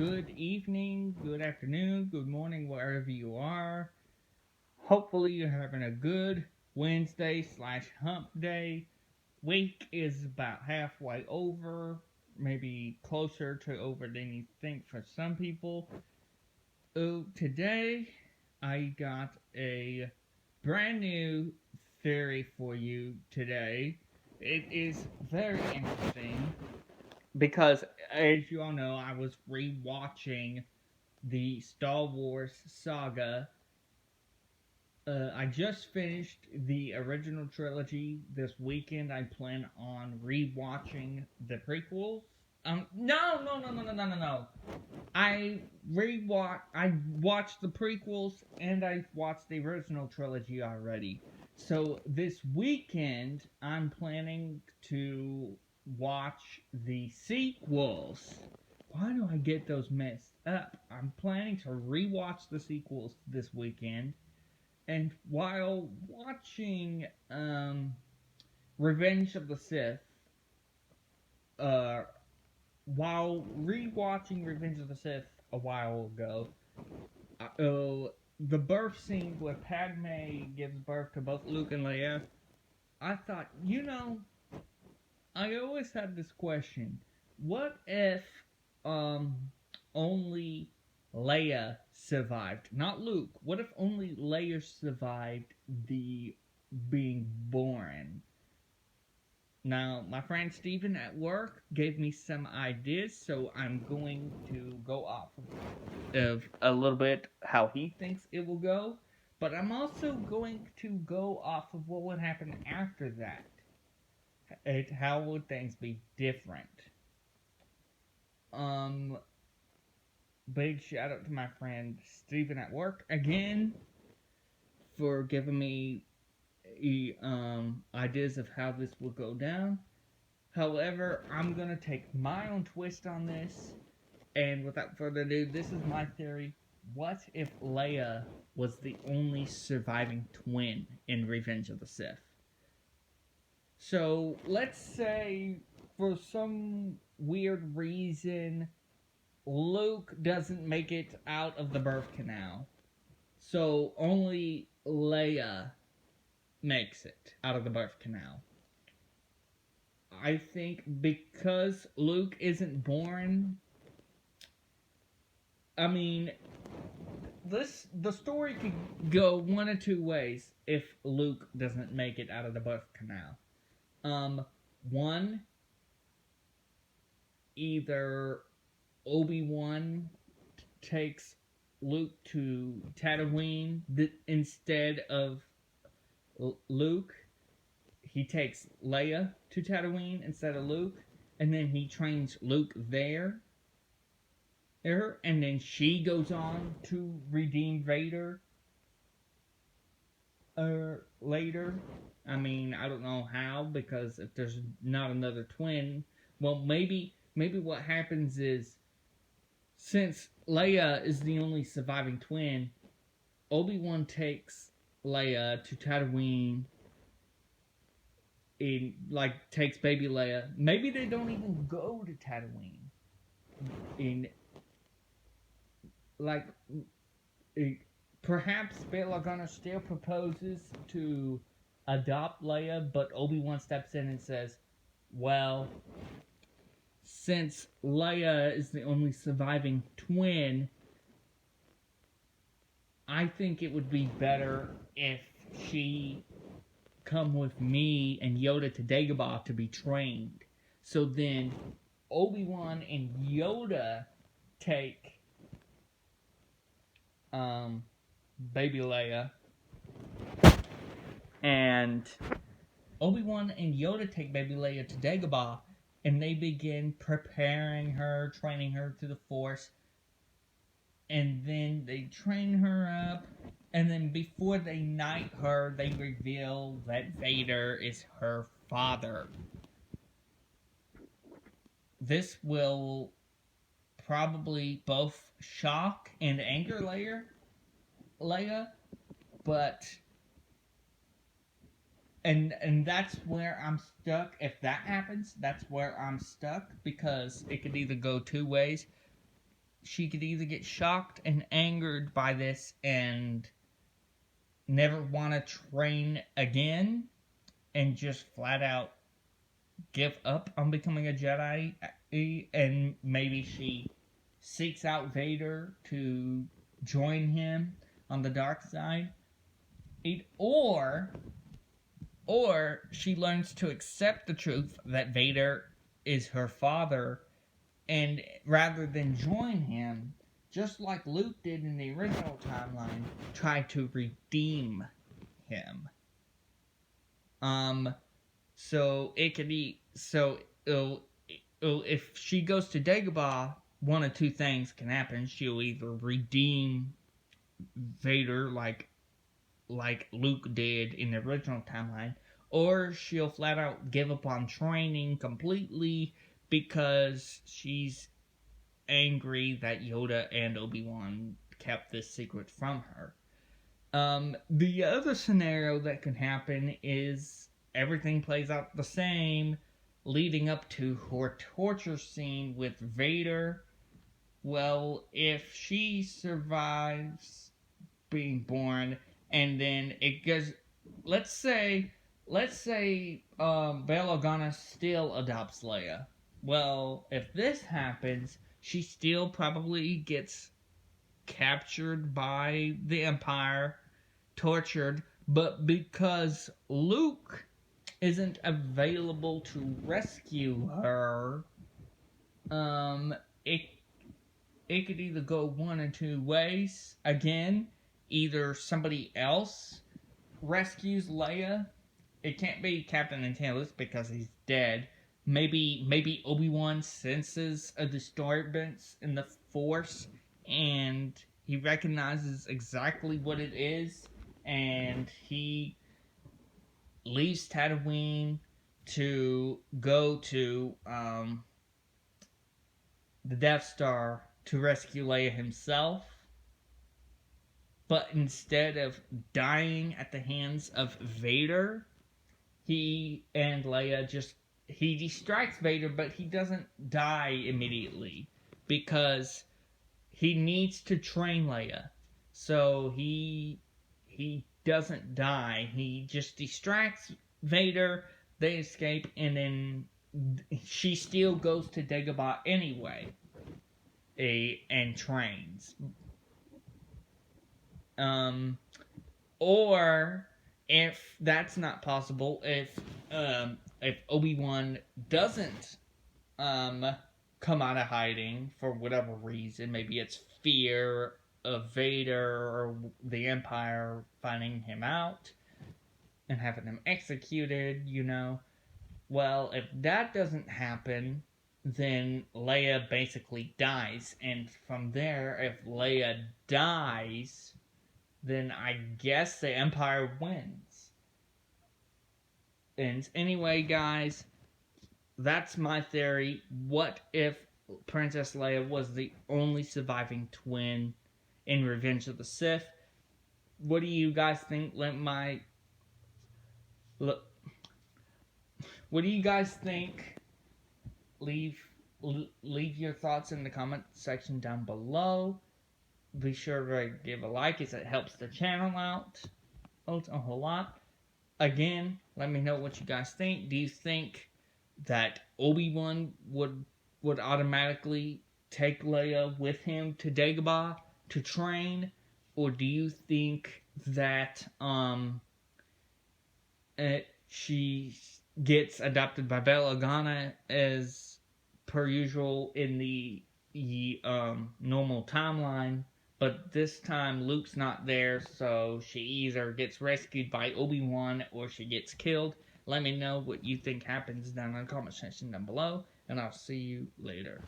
good evening, good afternoon, good morning, wherever you are. Hopefully, you're having a good Wednesday slash hump day. Week is about halfway over, maybe closer to over than you think for some people. Today, I got a brand new theory for you today. It is very interesting because, as you all know, I was rewatching the Star Wars saga. I just finished the original trilogy this weekend. I plan on rewatching the prequels. No. I watched the prequels and I watched the original trilogy already. So this weekend, I'm planning to watch the sequels. Why do I get those messed up? I'm planning to rewatch the sequels this weekend, and while watching Revenge of the Sith, uh, while rewatching Revenge of the Sith a while ago, the birth scene where Padme gives birth to both Luke and Leia, I thought, I always had this question: what if only Leia survived, not Luke? What if only Leia survived the being born? Now, my friend Steven at work gave me some ideas, so I'm going to go off of a little bit how he thinks it will go, but I'm also going to go off of what would happen after that. How would things be different? Big shout out to my friend Steven at work again for giving me ideas of how this will go down. However, I'm gonna take my own twist on this, and without further ado, this is my theory. What if Leia was the only surviving twin in Revenge of the Sith? So, let's say, for some weird reason, Luke doesn't make it out of the birth canal. So, only Leia makes it out of the birth canal. I think because Luke isn't born, the story could go one of two ways if Luke doesn't make it out of the birth canal. One, either Obi-Wan takes Luke to Tatooine instead of Luke. He takes Leia to Tatooine instead of Luke, and then he trains Luke there. And then she goes on to redeem Vader later. I don't know how, because if there's not another twin, well, maybe what happens is, since Leia is the only surviving twin, Obi-Wan takes Leia to Tatooine, takes baby Leia. Maybe they don't even go to Tatooine. Perhaps Bail Organa still proposes to adopt Leia, but Obi-Wan steps in and says, well, since Leia is the only surviving twin, I think it would be better if she come with me and Yoda to Dagobah to be trained. So then Obi-Wan and Yoda take baby Leia, and Obi-Wan and Yoda take baby Leia to Dagobah, and they begin preparing her, training her to the Force, and then they train her up, and then before they knight her, they reveal that Vader is her father. This will probably both shock and anger Leia, but and that's where I'm stuck. If that happens, that's where I'm stuck, because it could either go two ways. she could either get shocked and angered by this and never want to train again and just flat out give up on becoming a Jedi, and maybe she seeks out Vader to join him on the dark side, or she learns to accept the truth that Vader is her father, and rather than join him, just like Luke did in the original timeline, try to redeem him. So it could be, if she goes to Dagobah, one of two things can happen. She'll either redeem Vader like Luke did in the original timeline, or she'll flat out give up on training completely because she's angry that Yoda and Obi-Wan kept this secret from her. The other scenario that can happen is everything plays out the same, leading up to her torture scene with Vader. Well, if she survives being born, and then it goes, let's say Bail Organa still adopts Leia. Well, if this happens, she still probably gets captured by the Empire, tortured, but because Luke isn't available to rescue her, it could either go one or two ways. Again, either somebody else rescues Leia. It can't be Captain Antilles because he's dead. Maybe Obi-Wan senses a disturbance in the Force and he recognizes exactly what it is, and he leaves Tatooine to go to the Death Star to rescue Leia himself. But instead of dying at the hands of Vader, he and Leia he distracts Vader, but he doesn't die immediately because he needs to train Leia. So he doesn't die. He just distracts Vader, they escape, and then she still goes to Dagobah anyway and trains. Or if that's not possible, if Obi-Wan doesn't come out of hiding for whatever reason, maybe it's fear of Vader or the Empire finding him out and having him executed, well, if that doesn't happen, then Leia basically dies, and from there, if Leia dies, then I guess the Empire wins. And anyway, guys, that's my theory. What if Princess Leia was the only surviving twin in Revenge of the Sith? What do you guys think? What do you guys think? Leave your thoughts in the comment section down below. Be sure to give a like as it helps the channel out a whole lot. Again, let me know what you guys think. Do you think that Obi-Wan would automatically take Leia with him to Dagobah to train? Or do you think that she gets adopted by Bail Organa as per usual in the normal timeline, but this time Luke's not there, so she either gets rescued by Obi-Wan or she gets killed? Let me know what you think happens down in the comment section down below, and I'll see you later.